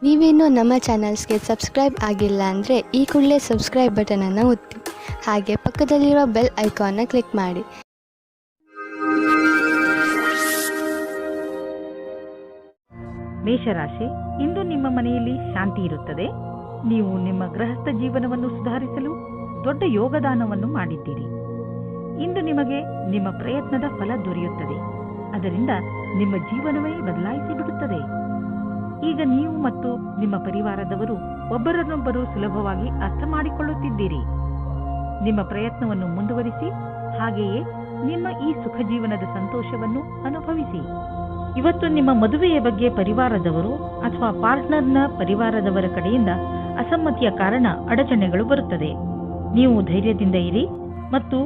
ನೀವೇನೂ ನಮ್ಮ ಚಾನಲ್ಸ್ಗೆ ಸಬ್ಸ್ಕ್ರೈಬ್ ಆಗಿಲ್ಲ ಅಂದರೆ ಈ ಕೂಡಲೇ ಸಬ್ಸ್ಕ್ರೈಬ್ ಬಟನನ್ನು ಒತ್ತಿ, ಹಾಗೆ ಪಕ್ಕದಲ್ಲಿರುವ ಬೆಲ್ ಐಕಾನ್ನ ಕ್ಲಿಕ್ ಮಾಡಿ. ಮೇಷರಾಶಿ, ಇಂದು ನಿಮ್ಮ ಮನೆಯಲ್ಲಿ ಶಾಂತಿ ಇರುತ್ತದೆ. ನೀವು ನಿಮ್ಮ ಗೃಹಸ್ಥ ಜೀವನವನ್ನು ಸುಧಾರಿಸಲು ದೊಡ್ಡ ಯೋಗದಾನವನ್ನು ಮಾಡಿದ್ದೀರಿ. ಇಂದು ನಿಮಗೆ ನಿಮ್ಮ ಪ್ರಯತ್ನದ ಫಲ ದೊರೆಯುತ್ತದೆ. ಅದರಿಂದ ನಿಮ್ಮ ಜೀವನವೇ ಬದಲಾಯಿಸಿ ಬಿಡುತ್ತದೆ. ಈಗ ನೀವು ಮತ್ತು ನಿಮ್ಮ ಪರಿವಾರದವರು ಒಬ್ಬರನ್ನೊಬ್ಬರು ಸುಲಭವಾಗಿ ಅರ್ಥ ಮಾಡಿಕೊಳ್ಳುತ್ತಿದ್ದೀರಿ. ನಿಮ್ಮ ಪ್ರಯತ್ನವನ್ನು ಮುಂದುವರಿಸಿ, ಹಾಗೆಯೇ ನಿಮ್ಮ ಈ ಸುಖ ಜೀವನದ ಸಂತೋಷವನ್ನು ಅನುಭವಿಸಿ. ಇವತ್ತು ನಿಮ್ಮ ಮದುವೆಯ ಬಗ್ಗೆ ಪರಿವಾರದವರು ಅಥವಾ ಪಾರ್ಟ್ನರ್ನ ಪರಿವಾರದವರ ಕಡೆಯಿಂದ ಅಸಮ್ಮತಿಯ ಕಾರಣ ಅಡಚಣೆಗಳು ಬರುತ್ತದೆ. ನೀವು ಧೈರ್ಯದಿಂದ ಇರಿ ಮತ್ತು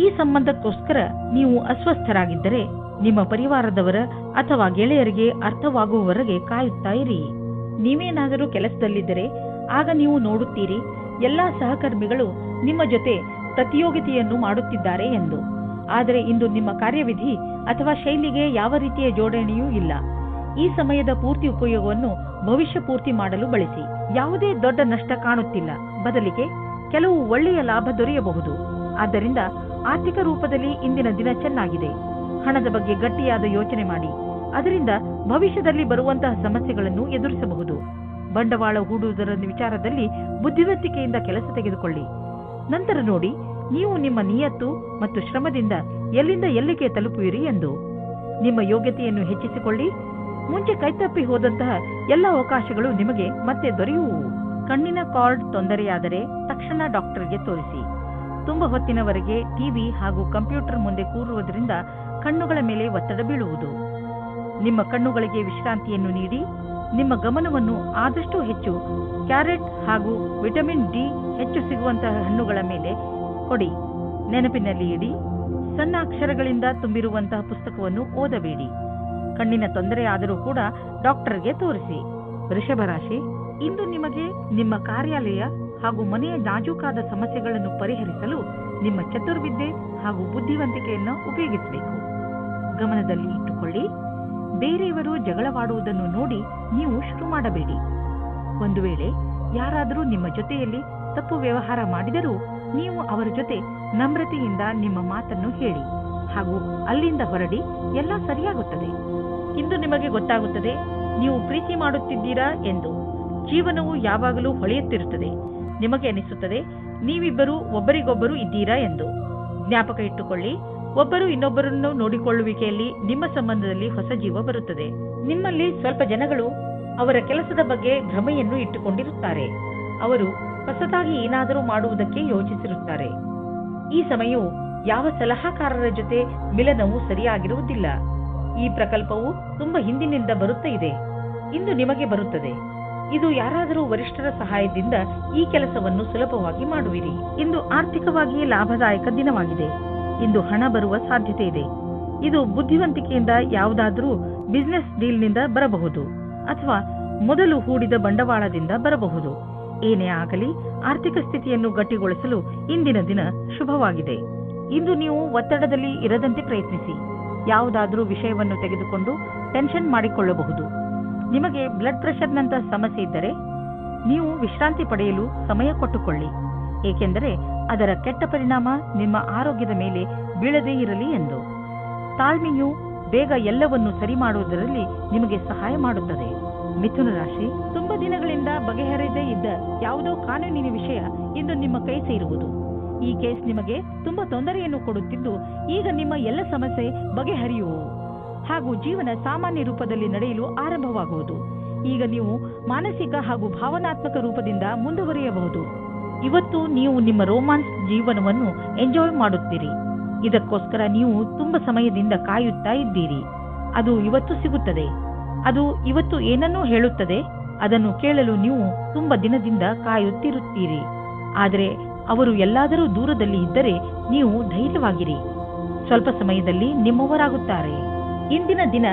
ಈ ಸಂಬಂಧಕ್ಕೋಸ್ಕರ ನೀವು ಅಸ್ವಸ್ಥರಾಗಿದ್ದರೆ ನಿಮ್ಮ ಪರಿವಾರದವರ ಅಥವಾ ಗೆಳೆಯರಿಗೆ ಅರ್ಥವಾಗುವವರೆಗೆ ಕಾಯುತ್ತಾ ಇರಿ. ನೀವೇನಾದರೂ ಕೆಲಸದಲ್ಲಿದ್ದರೆ ಆಗ ನೀವು ನೋಡುತ್ತೀರಿ ಎಲ್ಲಾ ಸಹಕರ್ಮಿಗಳು ನಿಮ್ಮ ಜೊತೆ ಪ್ರತಿಯೋಗಿತೆಯನ್ನು ಮಾಡುತ್ತಿದ್ದಾರೆ ಎಂದು. ಆದರೆ ಇಂದು ನಿಮ್ಮ ಕಾರ್ಯವಿಧಿ ಅಥವಾ ಶೈಲಿಗೆ ಯಾವ ರೀತಿಯ ಜೋಡಣೆಯೂ ಇಲ್ಲ. ಈ ಸಮಯದ ಪೂರ್ತಿ ಉಪಯೋಗವನ್ನು ಭವಿಷ್ಯ ಪೂರ್ತಿ ಮಾಡಲು ಬಳಸಿ. ಯಾವುದೇ ದೊಡ್ಡ ನಷ್ಟ ಕಾಣುತ್ತಿಲ್ಲ, ಬದಲಿಗೆ ಕೆಲವು ಒಳ್ಳೆಯ ಲಾಭ ದೊರೆಯಬಹುದು. ಆದ್ದರಿಂದ ಆರ್ಥಿಕ ರೂಪದಲ್ಲಿ ಇಂದಿನ ದಿನ ಚೆನ್ನಾಗಿದೆ. ಹಣದ ಬಗ್ಗೆ ಗಟ್ಟಿಯಾದ ಯೋಚನೆ ಮಾಡಿ, ಅದರಿಂದ ಭವಿಷ್ಯದಲ್ಲಿ ಬರುವಂತಹ ಸಮಸ್ಯೆಗಳನ್ನು ಎದುರಿಸಬಹುದು. ಬಂಡವಾಳ ಹೂಡುವುದರ ವಿಚಾರದಲ್ಲಿ ಬುದ್ಧಿವಂತಿಕೆಯಿಂದ ಕೆಲಸ ತೆಗೆದುಕೊಳ್ಳಿ. ನಂತರ ನೋಡಿ ನೀವು ನಿಮ್ಮ ನಿಯತ್ತು ಮತ್ತು ಶ್ರಮದಿಂದ ಎಲ್ಲಿಂದ ಎಲ್ಲಿಗೆ ತಲುಪುವಿರಿ ಎಂದು. ನಿಮ್ಮ ಯೋಗ್ಯತೆಯನ್ನು ಹೆಚ್ಚಿಸಿಕೊಳ್ಳಿ. ಮುಂಚೆ ಕೈತಪ್ಪಿ ಹೋದಂತಹ ಎಲ್ಲ ಅವಕಾಶಗಳು ನಿಮಗೆ ಮತ್ತೆ ದೊರೆಯುವು. ಕಣ್ಣಿನ ಕಾರ್ಡ್ ತೊಂದರೆಯಾದರೆ ತಕ್ಷಣ ಡಾಕ್ಟರ್ಗೆ ತೋರಿಸಿ. ತುಂಬ ಹೊತ್ತಿನವರೆಗೆ ಟಿವಿ ಹಾಗೂ ಕಂಪ್ಯೂಟರ್ ಮುಂದೆ ಕೂರುವುದರಿಂದ ಕಣ್ಣುಗಳ ಮೇಲೆ ಒತ್ತಡ ಬೀಳುವುದು. ನಿಮ್ಮ ಕಣ್ಣುಗಳಿಗೆ ವಿಶ್ರಾಂತಿಯನ್ನು ನೀಡಿ. ನಿಮ್ಮ ಗಮನವನ್ನು ಆದಷ್ಟು ಹೆಚ್ಚು ಕ್ಯಾರೆಟ್ ಹಾಗೂ ವಿಟಮಿನ್ ಡಿ ಹೆಚ್ಚು ಸಿಗುವಂತಹ ಹಣ್ಣುಗಳ ಮೇಲೆ ಕೊಡಿ. ನೆನಪಿನಲ್ಲಿ ಇಡಿ, ಸಣ್ಣ ಅಕ್ಷರಗಳಿಂದ ತುಂಬಿರುವಂತಹ ಪುಸ್ತಕವನ್ನು ಓದಬೇಡಿ. ಕಣ್ಣಿನ ತೊಂದರೆ ಆದರೂ ಕೂಡ ಡಾಕ್ಟರ್ಗೆ ತೋರಿಸಿ. ವೃಷಭ ರಾಶಿ, ಇಂದು ನಿಮಗೆ ನಿಮ್ಮ ಕಾರ್ಯಾಲಯ ಹಾಗೂ ಮನೆಯ ನಾಜೂಕಾದ ಸಮಸ್ಯೆಗಳನ್ನು ಪರಿಹರಿಸಲು ನಿಮ್ಮ ಚತುರ್ವಿದ್ಯೆ ಹಾಗೂ ಬುದ್ಧಿವಂತಿಕೆಯನ್ನು ಉಪಯೋಗಿಸಬೇಕು. ಗಮನದಲ್ಲಿ ಇಟ್ಟುಕೊಳ್ಳಿ, ಬೇರೆಯವರು ಜಗಳವಾಡುವುದನ್ನು ನೋಡಿ ನೀವು ಶುರು ಮಾಡಬೇಡಿ. ಒಂದು ವೇಳೆ ಯಾರಾದರೂ ನಿಮ್ಮ ಜೊತೆಯಲ್ಲಿ ತಪ್ಪು ವ್ಯವಹಾರ ಮಾಡಿದರೂ ನೀವು ಅವರ ಜೊತೆ ನಮ್ರತೆಯಿಂದ ನಿಮ್ಮ ಮಾತನ್ನು ಹೇಳಿ ಹಾಗೂ ಅಲ್ಲಿಂದ ಹೊರಡಿ. ಎಲ್ಲ ಸರಿಯಾಗುತ್ತದೆ. ಇಂದು ನಿಮಗೆ ಗೊತ್ತಾಗುತ್ತದೆ ನೀವು ಪ್ರೀತಿ ಮಾಡುತ್ತಿದ್ದೀರಾ ಎಂದು. ಜೀವನವು ಯಾವಾಗಲೂ ಹೊಳೆಯುತ್ತಿರುತ್ತದೆ. ನಿಮಗೆ ಅನಿಸುತ್ತದೆ ನೀವಿಬ್ಬರು ಒಬ್ಬರಿಗೊಬ್ಬರು ಇದ್ದೀರಾ ಎಂದು. ಜ್ಞಾಪಕ ಇಟ್ಟುಕೊಳ್ಳಿ, ಒಬ್ಬರು ಇನ್ನೊಬ್ಬರನ್ನು ನೋಡಿಕೊಳ್ಳುವಿಕೆಯಲ್ಲಿ ನಿಮ್ಮ ಸಂಬಂಧದಲ್ಲಿ ಹೊಸ ಜೀವ ಬರುತ್ತದೆ. ನಿಮ್ಮಲ್ಲಿ ಸ್ವಲ್ಪ ಜನಗಳು ಅವರ ಕೆಲಸದ ಬಗ್ಗೆ ಭ್ರಮೆಯನ್ನು ಇಟ್ಟುಕೊಂಡಿರುತ್ತಾರೆ. ಅವರು ಹೊಸದಾಗಿ ಏನಾದರೂ ಮಾಡುವುದಕ್ಕೆ ಯೋಚಿಸಿರುತ್ತಾರೆ. ಈ ಸಮಯವು ಯಾವ ಸಲಹಾಕಾರರ ಜೊತೆ ಮಿಲನವು ಸರಿಯಾಗಿರುವುದಿಲ್ಲ. ಈ ಪ್ರಕಲ್ಪವು ತುಂಬಾ ಹಿಂದಿನಿಂದ ಬರುತ್ತಾ ಇದೆ. ಇಂದು ನಿಮಗೆ ಬರುತ್ತದೆ. ಇದು ಯಾರಾದರೂ ವರಿಷ್ಠರ ಸಹಾಯದಿಂದ ಈ ಕೆಲಸವನ್ನು ಸುಲಭವಾಗಿ ಮಾಡುವಿರಿ. ಇಂದು ಆರ್ಥಿಕವಾಗಿ ಲಾಭದಾಯಕ ದಿನವಾಗಿದೆ. ಇಂದು ಹಣ ಬರುವ ಸಾಧ್ಯತೆ ಇದೆ. ಇದು ಬುದ್ಧಿವಂತಿಕೆಯಿಂದ ಯಾವುದಾದರೂ ಬಿಸಿನೆಸ್ ಡೀಲ್ನಿಂದ ಬರಬಹುದು ಅಥವಾ ಮೊದಲು ಹೂಡಿದ ಬಂಡವಾಳದಿಂದ ಬರಬಹುದು. ಏನೇ ಆಗಲಿ, ಆರ್ಥಿಕ ಸ್ಥಿತಿಯನ್ನು ಗಟ್ಟಿಗೊಳಿಸಲು ಇಂದಿನ ದಿನ ಶುಭವಾಗಿದೆ. ಇಂದು ನೀವು ಒತ್ತಡದಲ್ಲಿ ಇರದಂತೆ ಪ್ರಯತ್ನಿಸಿ. ಯಾವುದಾದರೂ ವಿಷಯವನ್ನು ತೆಗೆದುಕೊಂಡು ಟೆನ್ಷನ್ ಮಾಡಿಕೊಳ್ಳಬಹುದು. ನಿಮಗೆ ಬ್ಲಡ್ ಪ್ರೆಷರ್ನಂತಹ ಸಮಸ್ಯೆ ಇದ್ದರೆ ನೀವು ವಿಶ್ರಾಂತಿ ಪಡೆಯಲು ಸಮಯ ಕೊಟ್ಟುಕೊಳ್ಳಿ, ಏಕೆಂದರೆ ಅದರ ಕೆಟ್ಟ ಪರಿಣಾಮ ನಿಮ್ಮ ಆರೋಗ್ಯದ ಮೇಲೆ ಬೀಳದೇ ಇರಲಿ ಎಂದು. ತಾಳ್ಮೆಯು ಬೇಗ ಎಲ್ಲವನ್ನು ಸರಿ ಮಾಡುವುದರಲ್ಲಿ ನಿಮಗೆ ಸಹಾಯ ಮಾಡುತ್ತದೆ. ಮಿಥುನ ರಾಶಿ, ತುಂಬಾ ದಿನಗಳಿಂದ ಬಗೆಹರಿಯದೇ ಇದ್ದ ಯಾವುದೋ ಕಾನೂನಿನ ವಿಷಯ ಇಂದು ನಿಮ್ಮ ಕೈ ಸೇರುವುದು. ಈ ಕೇಸ್ ನಿಮಗೆ ತುಂಬಾ ತೊಂದರೆಯನ್ನು ಕೊಡುತ್ತಿದ್ದು, ಈಗ ನಿಮ್ಮ ಎಲ್ಲ ಸಮಸ್ಯೆ ಬಗೆಹರಿಯುವು ಹಾಗೂ ಜೀವನ ಸಾಮಾನ್ಯ ರೂಪದಲ್ಲಿ ನಡೆಯಲು ಆರಂಭವಾಗುವುದು. ಈಗ ನೀವು ಮಾನಸಿಕ ಹಾಗೂ ಭಾವನಾತ್ಮಕ ರೂಪದಿಂದ ಮುಂದುವರಿಯಬಹುದು. ಇವತ್ತು ನೀವು ನಿಮ್ಮ ರೋಮಾನ್ಸ್ ಜೀವನವನ್ನು ಎಂಜಾಯ್ ಮಾಡುತ್ತೀರಿ. ಇದಕ್ಕೋಸ್ಕರ ನೀವು ತುಂಬಾ ಸಮಯದಿಂದ ಕಾಯುತ್ತಾ ಇದ್ದೀರಿ. ಅದು ಇವತ್ತು ಸಿಗುತ್ತದೆ. ಅದು ಇವತ್ತು ಏನನ್ನೂ ಹೇಳುತ್ತದೆ. ಅದನ್ನು ಕೇಳಲು ನೀವು ತುಂಬಾ ದಿನದಿಂದ ಕಾಯುತ್ತಿರುತ್ತೀರಿ. ಆದರೆ ಅವರು ಎಲ್ಲಾದರೂ ದೂರದಲ್ಲಿ ಇದ್ದರೆ ನೀವು ಧೈರ್ಯವಾಗಿರಿ. ಸ್ವಲ್ಪ ಸಮಯದಲ್ಲಿ ನಿಮ್ಮವರಾಗುತ್ತಾರೆ. ಇಂದಿನ ದಿನ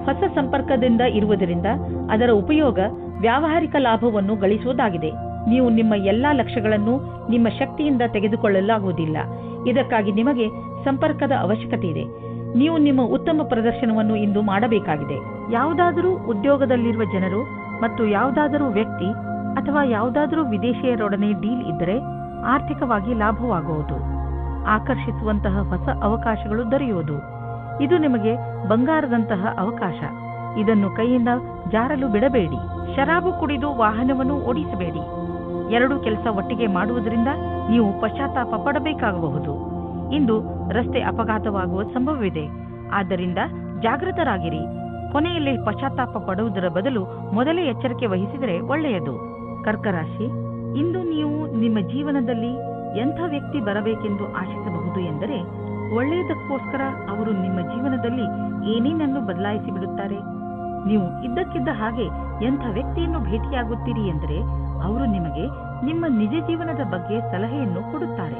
ಹೊಸ ಸಂಪರ್ಕದಿಂದ ಇರುವುದರಿಂದ ಅದರ ಉಪಯೋಗ ವ್ಯಾವಹಾರಿಕ ಲಾಭವನ್ನು ಗಳಿಸುವುದಾಗಿದೆ. ನೀವು ನಿಮ್ಮ ಎಲ್ಲಾ ಲಕ್ಷ್ಯಗಳನ್ನು ನಿಮ್ಮ ಶಕ್ತಿಯಿಂದ ತೆಗೆದುಕೊಳ್ಳಲಾಗುವುದಿಲ್ಲ. ಇದಕ್ಕಾಗಿ ನಿಮಗೆ ಸಂಪರ್ಕದ ಅವಶ್ಯಕತೆ ಇದೆ. ನೀವು ನಿಮ್ಮ ಉತ್ತಮ ಪ್ರದರ್ಶನವನ್ನು ಇಂದು ಮಾಡಬೇಕಾಗಿದೆ. ಯಾವುದಾದರೂ ಉದ್ಯೋಗದಲ್ಲಿರುವ ಜನರು ಮತ್ತು ಯಾವುದಾದರೂ ವ್ಯಕ್ತಿ ಅಥವಾ ಯಾವುದಾದರೂ ವಿದೇಶಿಯರೊಡನೆ ಡೀಲ್ ಇದ್ದರೆ ಆರ್ಥಿಕವಾಗಿ ಲಾಭವಾಗುವುದು. ಆಕರ್ಷಿಸುವಂತಹ ಹೊಸ ಅವಕಾಶಗಳು ದೊರೆಯುವುದು. ಇದು ನಿಮಗೆ ಬಂಗಾರದಂತಹ ಅವಕಾಶ. ಇದನ್ನು ಕೈಯಿಂದ ಜಾರಲು ಬಿಡಬೇಡಿ. ಶರಾಬು ಕುಡಿದು ವಾಹನವನ್ನು ಓಡಿಸಬೇಡಿ. ಎರಡು ಕೆಲಸ ಒಟ್ಟಿಗೆ ಮಾಡುವುದರಿಂದ ನೀವು ಪಶ್ಚಾತ್ತಾಪ ಪಡಬೇಕಾಗಬಹುದು. ಇಂದು ರಸ್ತೆ ಅಪಘಾತವಾಗುವ ಸಂಭವವಿದೆ. ಆದ್ದರಿಂದ ಜಾಗೃತರಾಗಿರಿ. ಕೊನೆಯಲ್ಲಿ ಪಶ್ಚಾತ್ತಾಪ ಪಡುವುದರ ಬದಲು ಮೊದಲೇ ಎಚ್ಚರಿಕೆ ವಹಿಸಿದರೆ ಒಳ್ಳೆಯದು. ಕರ್ಕರಾಶಿ, ಇಂದು ನೀವು ನಿಮ್ಮ ಜೀವನದಲ್ಲಿ ಎಂಥ ವ್ಯಕ್ತಿ ಬರಬೇಕೆಂದು ಆಶಿಸಬಹುದು ಎಂದರೆ, ಒಳ್ಳೆಯದಕ್ಕೋಸ್ಕರ ಅವರು ನಿಮ್ಮ ಜೀವನದಲ್ಲಿ ಏನೇನನ್ನು ಬದಲಾಯಿಸಿ ಬಿಡುತ್ತಾರೆ. ನೀವು ಇದ್ದಕ್ಕಿದ್ದ ಹಾಗೆ ಎಂಥ ವ್ಯಕ್ತಿಯನ್ನು ಭೇಟಿಯಾಗುತ್ತೀರಿ ಎಂದರೆ, ಅವರು ನಿಮಗೆ ನಿಮ್ಮ ನಿಜ ಜೀವನದ ಬಗ್ಗೆ ಸಲಹೆಯನ್ನು ಕೊಡುತ್ತಾರೆ.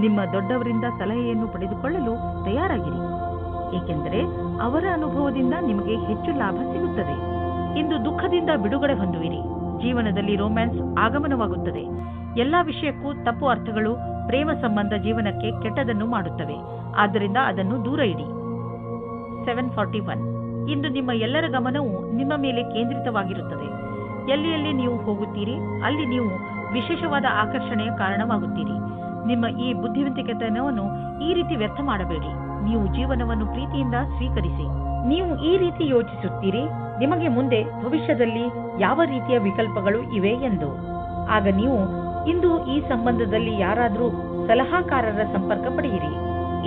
ನಿಮ್ಮ ದೊಡ್ಡವರಿಂದ ಸಲಹೆಯನ್ನು ಪಡೆದುಕೊಳ್ಳಲು ತಯಾರಾಗಿರಿ, ಏಕೆಂದರೆ ಅವರ ಅನುಭವದಿಂದ ನಿಮಗೆ ಹೆಚ್ಚು ಲಾಭ ಸಿಗುತ್ತದೆ. ಇಂದು ದುಃಖದಿಂದ ಬಿಡುಗಡೆ ಹೊಂದುವಿರಿ. ಜೀವನದಲ್ಲಿ ರೊಮ್ಯಾನ್ಸ್ ಆಗಮನವಾಗುತ್ತದೆ. ಎಲ್ಲಾ ವಿಷಯಕ್ಕೂ ತಪ್ಪು ಅರ್ಥಗಳು ಪ್ರೇಮ ಸಂಬಂಧ ಜೀವನಕ್ಕೆ ಕೆಟ್ಟದನ್ನು ಮಾಡುತ್ತವೆ. ಆದ್ದರಿಂದ ಅದನ್ನು ದೂರ ಇಡಿ. 741 ಇಂದು ನಿಮ್ಮ ಎಲ್ಲರ ಗಮನವು ನಿಮ್ಮ ಮೇಲೆ ಕೇಂದ್ರಿತವಾಗಿರುತ್ತದೆ. ಎಲ್ಲಿ ನೀವು ಹೋಗುತ್ತೀರಿ ಅಲ್ಲಿ ನೀವು ವಿಶೇಷವಾದ ಆಕರ್ಷಣೆಯ ಕಾರಣವಾಗುತ್ತೀರಿ. ನಿಮ್ಮ ಈ ಬುದ್ಧಿವಂತಿಕೆತನವನ್ನು ಈ ರೀತಿ ವ್ಯರ್ಥ ಮಾಡಬೇಡಿ. ನೀವು ಜೀವನವನ್ನು ಪ್ರೀತಿಯಿಂದ ಸ್ವೀಕರಿಸಿ. ನೀವು ಈ ರೀತಿ ಯೋಚಿಸುತ್ತೀರಿ, ನಿಮಗೆ ಮುಂದೆ ಭವಿಷ್ಯದಲ್ಲಿ ಯಾವ ರೀತಿಯ ವಿಕಲ್ಪಗಳು ಇವೆ ಎಂದು. ಆಗ ನೀವು ಇಂದು ಈ ಸಂಬಂಧದಲ್ಲಿ ಯಾರಾದರೂ ಸಲಹಾಕಾರರ ಸಂಪರ್ಕ ಪಡೆಯಿರಿ.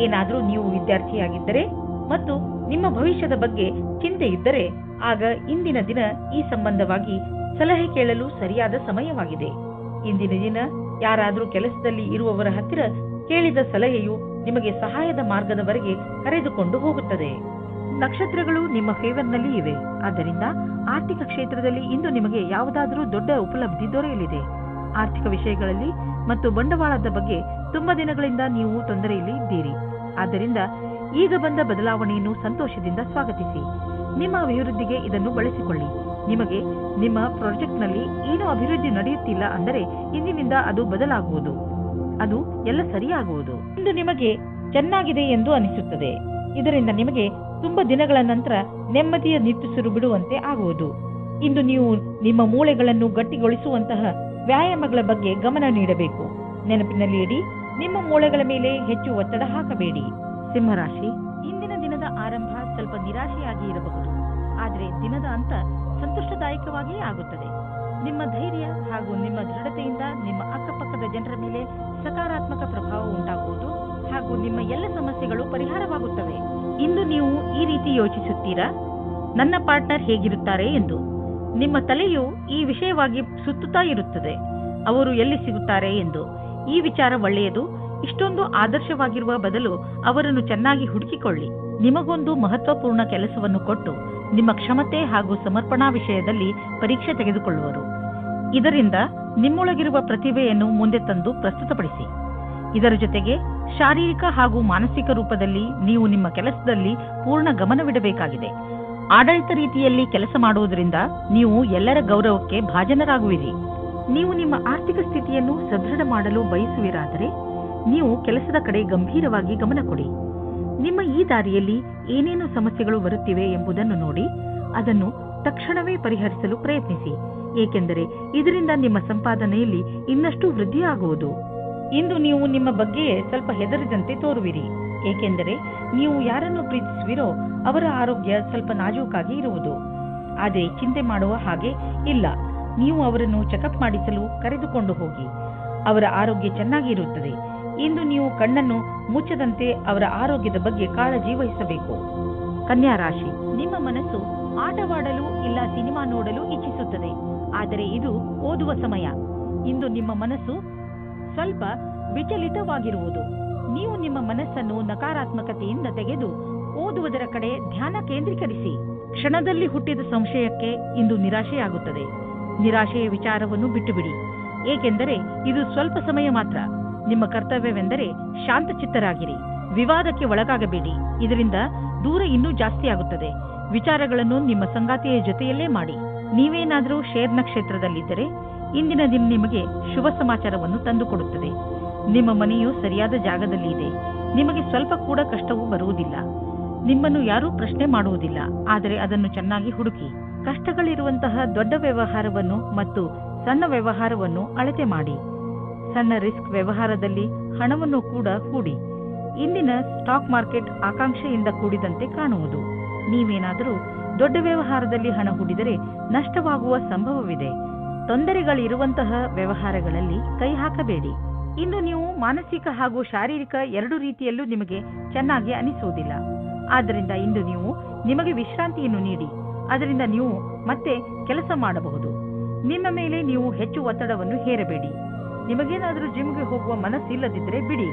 ಏನಾದರೂ ನೀವು ವಿದ್ಯಾರ್ಥಿಯಾಗಿದ್ದರೆ ಮತ್ತು ನಿಮ್ಮ ಭವಿಷ್ಯದ ಬಗ್ಗೆ ಚಿಂತೆ ಇದ್ದರೆ, ಆಗ ಇಂದಿನ ದಿನ ಈ ಸಂಬಂಧವಾಗಿ ಸಲಹೆ ಕೇಳಲು ಸರಿಯಾದ ಸಮಯವಾಗಿದೆ. ಇಂದಿನ ದಿನ ಯಾರಾದರೂ ಕೆಲಸದಲ್ಲಿ ಇರುವವರ ಹತ್ತಿರ ಕೇಳಿದ ಸಲಹೆಯು ನಿಮಗೆ ಸಹಾಯದ ಮಾರ್ಗದವರೆಗೆ ಕರೆದುಕೊಂಡು ಹೋಗುತ್ತದೆ. ನಕ್ಷತ್ರಗಳು ನಿಮ್ಮ ಫೇವರ್ನಲ್ಲಿ ಇವೆ. ಆದ್ದರಿಂದ ಆರ್ಥಿಕ ಕ್ಷೇತ್ರದಲ್ಲಿ ಇಂದು ನಿಮಗೆ ಯಾವುದಾದರೂ ದೊಡ್ಡ ಉಪಲಬ್ಧಿ ದೊರೆಯಲಿದೆ. ಆರ್ಥಿಕ ವಿಷಯಗಳಲ್ಲಿ ಮತ್ತು ಬಂಡವಾಳದ ಬಗ್ಗೆ ತುಂಬಾ ದಿನಗಳಿಂದ ನೀವು ತೊಂದರೆಯಲ್ಲಿ ಇದ್ದೀರಿ. ಆದ್ದರಿಂದ ಈಗ ಬಂದ ಬದಲಾವಣೆಯನ್ನು ಸಂತೋಷದಿಂದ ಸ್ವಾಗತಿಸಿ. ನಿಮ್ಮ ಅಭಿವೃದ್ಧಿಗೆ ಇದನ್ನು ಬಳಸಿಕೊಳ್ಳಿ. ನಿಮಗೆ ನಿಮ್ಮ ಪ್ರಾಜೆಕ್ಟ್ನಲ್ಲಿ ಏನೋ ಅಭಿವೃದ್ಧಿ ನಡೆಯುತ್ತಿಲ್ಲ ಅಂದರೆ ಇಂದಿನಿಂದ ಅದು ಬದಲಾಗುವುದು. ಅದು ಎಲ್ಲ ಸರಿಯಾಗುವುದು. ಇಂದು ನಿಮಗೆ ಚೆನ್ನಾಗಿದೆ ಎಂದು ಅನಿಸುತ್ತದೆ. ಇದರಿಂದ ನಿಮಗೆ ತುಂಬಾ ದಿನಗಳ ನಂತರ ನೆಮ್ಮದಿಯ ನಿಟ್ಟುಸಿರು ಬಿಡುವಂತೆ ಆಗುವುದು. ಇಂದು ನೀವು ನಿಮ್ಮ ಮೂಳೆಗಳನ್ನು ಗಟ್ಟಿಗೊಳಿಸುವಂತಹ ವ್ಯಾಯಾಮಗಳ ಬಗ್ಗೆ ಗಮನ ನೀಡಬೇಕು. ನೆನಪಿನಲ್ಲಿ ಇಡಿ, ನಿಮ್ಮ ಮೂಳೆಗಳ ಮೇಲೆ ಹೆಚ್ಚು ಒತ್ತಡ ಹಾಕಬೇಡಿ. ಸಿಂಹರಾಶಿ, ಇಂದಿನ ದಿನದ ಆರಂಭ ಸ್ವಲ್ಪ ನಿರಾಶೆಯಾಗಿ ಇರಬಹುದು, ಆದರೆ ದಿನದ ಅಂತ ಸಂತೋಷದಾಯಕವಾಗಿಯೇ ಆಗುತ್ತದೆ. ನಿಮ್ಮ ಧೈರ್ಯ ಹಾಗೂ ನಿಮ್ಮ ದೃಢತೆಯಿಂದ ನಿಮ್ಮ ಅಕ್ಕಪಕ್ಕದ ಜನರ ಮೇಲೆ ಸಕಾರಾತ್ಮಕ ಪ್ರಭಾವ ಉಂಟಾಗುವುದು ಹಾಗೂ ನಿಮ್ಮ ಎಲ್ಲ ಸಮಸ್ಯೆಗಳು ಪರಿಹಾರವಾಗುತ್ತವೆ. ಇಂದು ನೀವು ಈ ರೀತಿ ಯೋಚಿಸುತ್ತೀರಾ, ನನ್ನ ಪಾರ್ಟ್ನರ್ ಹೇಗಿರುತ್ತಾರೆ ಎಂದು. ನಿಮ್ಮ ತಲೆಯು ಈ ವಿಷಯವಾಗಿ ಸುತ್ತುತ್ತಾ ಇರುತ್ತದೆ, ಅವರು ಎಲ್ಲಿ ಸಿಗುತ್ತಾರೆ ಎಂದು. ಈ ವಿಚಾರ ಒಳ್ಳೆಯದು. ಇಷ್ಟೊಂದು ಆದರ್ಶವಾಗಿರುವ ಬದಲು ಅವರನ್ನು ಚೆನ್ನಾಗಿ ಹುಡುಕಿಕೊಳ್ಳಿ. ನಿಮಗೊಂದು ಮಹತ್ವಪೂರ್ಣ ಕೆಲಸವನ್ನು ಕೊಟ್ಟು ನಿಮ್ಮ ಕ್ಷಮತೆ ಹಾಗೂ ಸಮರ್ಪಣಾ ವಿಷಯದಲ್ಲಿ ಪರೀಕ್ಷೆ ತೆಗೆದುಕೊಳ್ಳುವರು. ಇದರಿಂದ ನಿಮ್ಮೊಳಗಿರುವ ಪ್ರತಿಭೆಯನ್ನು ಮುಂದೆ ತಂದು ಪ್ರಸ್ತುತಪಡಿಸಿ. ಇದರ ಜೊತೆಗೆ ಶಾರೀರಿಕ ಹಾಗೂ ಮಾನಸಿಕ ರೂಪದಲ್ಲಿ ನೀವು ನಿಮ್ಮ ಕೆಲಸದಲ್ಲಿ ಪೂರ್ಣ ಗಮನವಿಡಬೇಕಾಗಿದೆ. ಆಡಳಿತ ರೀತಿಯಲ್ಲಿ ಕೆಲಸ ಮಾಡುವುದರಿಂದ ನೀವು ಎಲ್ಲರ ಗೌರವಕ್ಕೆ ಭಾಜನರಾಗುವಿರಿ. ನೀವು ನಿಮ್ಮ ಆರ್ಥಿಕ ಸ್ಥಿತಿಯನ್ನು ಸದೃಢ ಮಾಡಲು ಬಯಸುವಿರಾದರೆ ನೀವು ಕೆಲಸದ ಕಡೆ ಗಂಭೀರವಾಗಿ ಗಮನ ಕೊಡಿ. ನಿಮ್ಮ ಈ ದಾರಿಯಲ್ಲಿ ಏನೇನು ಸಮಸ್ಯೆಗಳು ಬರುತ್ತಿವೆ ಎಂಬುದನ್ನು ನೋಡಿ ಅದನ್ನು ತಕ್ಷಣವೇ ಪರಿಹರಿಸಲು ಪ್ರಯತ್ನಿಸಿ, ಏಕೆಂದರೆ ಇದರಿಂದ ನಿಮ್ಮ ಸಂಪಾದನೆಯಲ್ಲಿ ಇನ್ನಷ್ಟು ವೃದ್ಧಿಯಾಗುವುದು. ಇಂದು ನೀವು ನಿಮ್ಮ ಬಗ್ಗೆಯೇ ಸ್ವಲ್ಪ ಹೆದರಿದಂತೆ ತೋರುವಿರಿ, ಏಕೆಂದರೆ ನೀವು ಯಾರನ್ನು ಪ್ರೀತಿಸುವಿರೋ ಅವರ ಆರೋಗ್ಯ ಸ್ವಲ್ಪ ನಾಜೂಕಾಗಿ ಇರುವುದು. ಆದರೆ ಚಿಂತೆ ಮಾಡುವ ಹಾಗೆ ಇಲ್ಲ. ನೀವು ಅವರನ್ನು ಚೆಕಪ್ ಮಾಡಿಸಲು ಕರೆದುಕೊಂಡು ಹೋಗಿ. ಅವರ ಆರೋಗ್ಯ ಚೆನ್ನಾಗಿ ಇರುತ್ತದೆ. ಇಂದು ನೀವು ಕಣ್ಣನ್ನು ಮುಚ್ಚದಂತೆ ಅವರ ಆರೋಗ್ಯದ ಬಗ್ಗೆ ಕಾಳಜಿ ವಹಿಸಬೇಕು. ಕನ್ಯಾ ರಾಶಿ, ನಿಮ್ಮ ಮನಸ್ಸು ಆಟವಾಡಲು ಇಲ್ಲ ಸಿನಿಮಾ ನೋಡಲು ಇಚ್ಛಿಸುತ್ತದೆ, ಆದರೆ ಇದು ಓದುವ ಸಮಯ. ಇಂದು ನಿಮ್ಮ ಮನಸ್ಸು ಸ್ವಲ್ಪ ವಿಚಲಿತವಾಗಿರುವುದು. ನೀವು ನಿಮ್ಮ ಮನಸ್ಸನ್ನು ನಕಾರಾತ್ಮಕತೆಯಿಂದ ತೆಗೆದು ಓದುವುದರ ಕಡೆ ಧ್ಯಾನ ಕೇಂದ್ರೀಕರಿಸಿ. ಕ್ಷಣದಲ್ಲಿ ಹುಟ್ಟಿದ ಸಂಶಯಕ್ಕೆ ಇಂದು ನಿರಾಶೆಯಾಗುತ್ತದೆ. ನಿರಾಶೆಯ ವಿಚಾರವನ್ನು ಬಿಟ್ಟುಬಿಡಿ, ಏಕೆಂದರೆ ಇದು ಸ್ವಲ್ಪ ಸಮಯ ಮಾತ್ರ. ನಿಮ್ಮ ಕರ್ತವ್ಯವೆಂದರೆ ಶಾಂತಚಿತ್ತರಾಗಿರಿ. ವಿವಾದಕ್ಕೆ ಒಳಗಾಗಬೇಡಿ, ಇದರಿಂದ ದೂರ ಇನ್ನೂ ಜಾಸ್ತಿ ಆಗುತ್ತದೆ. ವಿಚಾರಗಳನ್ನು ನಿಮ್ಮ ಸಂಗಾತಿಯ ಜೊತೆಯಲ್ಲೇ ಮಾಡಿ. ನೀವೇನಾದರೂ ಶೇರ್ ನಕ್ಷತ್ರದಲ್ಲಿದ್ದರೆ ಇಂದಿನ ದಿನ ನಿಮಗೆ ಶುಭ ಸಮಾಚಾರವನ್ನು ತಂದುಕೊಡುತ್ತದೆ. ನಿಮ್ಮ ಮನೆಯು ಸರಿಯಾದ ಜಾಗದಲ್ಲಿ ಇದೆ. ನಿಮಗೆ ಸ್ವಲ್ಪ ಕೂಡ ಕಷ್ಟವೂ ಬರುವುದಿಲ್ಲ. ನಿಮ್ಮನ್ನು ಯಾರೂ ಪ್ರಶ್ನೆ ಮಾಡುವುದಿಲ್ಲ, ಆದರೆ ಅದನ್ನು ಚೆನ್ನಾಗಿ ಹುಡುಕಿ ಕಷ್ಟಗಳಿರುವಂತಹ ದೊಡ್ಡ ವ್ಯವಹಾರವನ್ನು ಮತ್ತು ಸಣ್ಣ ವ್ಯವಹಾರವನ್ನು ಅಳತೆ ಮಾಡಿ. ಸಣ್ಣ ರಿಸ್ಕ್ ವ್ಯವಹಾರದಲ್ಲಿ ಹಣವನ್ನು ಕೂಡ ಹೂಡಿ. ಇಂದಿನ ಸ್ಟಾಕ್ ಮಾರ್ಕೆಟ್ ಆಕಾಂಕ್ಷೆಯಿಂದ ಕೂಡಿದಂತೆ ಕಾಣುವುದು. ನೀವೇನಾದರೂ ದೊಡ್ಡ ವ್ಯವಹಾರದಲ್ಲಿ ಹಣ ಹೂಡಿದರೆ ನಷ್ಟವಾಗುವ ಸಂಭವವಿದೆ. ತೊಂದರೆಗಳಿರುವಂತಹ ವ್ಯವಹಾರಗಳಲ್ಲಿ ಕೈ ಹಾಕಬೇಡಿ. ಇಂದು ನೀವು ಮಾನಸಿಕ ಹಾಗೂ ಶಾರೀರಿಕ ಎರಡು ರೀತಿಯಲ್ಲೂ ನಿಮಗೆ ಚೆನ್ನಾಗಿ ಅನಿಸುವುದಿಲ್ಲ. ಆದ್ದರಿಂದ ಇಂದು ನೀವು ನಿಮಗೆ ವಿಶ್ರಾಂತಿಯನ್ನು ನೀಡಿ. ಅದರಿಂದ ನೀವು ಮತ್ತೆ ಕೆಲಸ ಮಾಡಬಹುದು. ನಿಮ್ಮ ಮೇಲೆ ನೀವು ಹೆಚ್ಚು ಒತ್ತಡವನ್ನು ಹೇರಬೇಡಿ. ನಿಮಗೇನಾದರೂ ಜಿಮ್ಗೆ ಹೋಗುವ ಮನಸ್ಸಿಲ್ಲದಿದ್ದರೆ ಬಿಡಿ.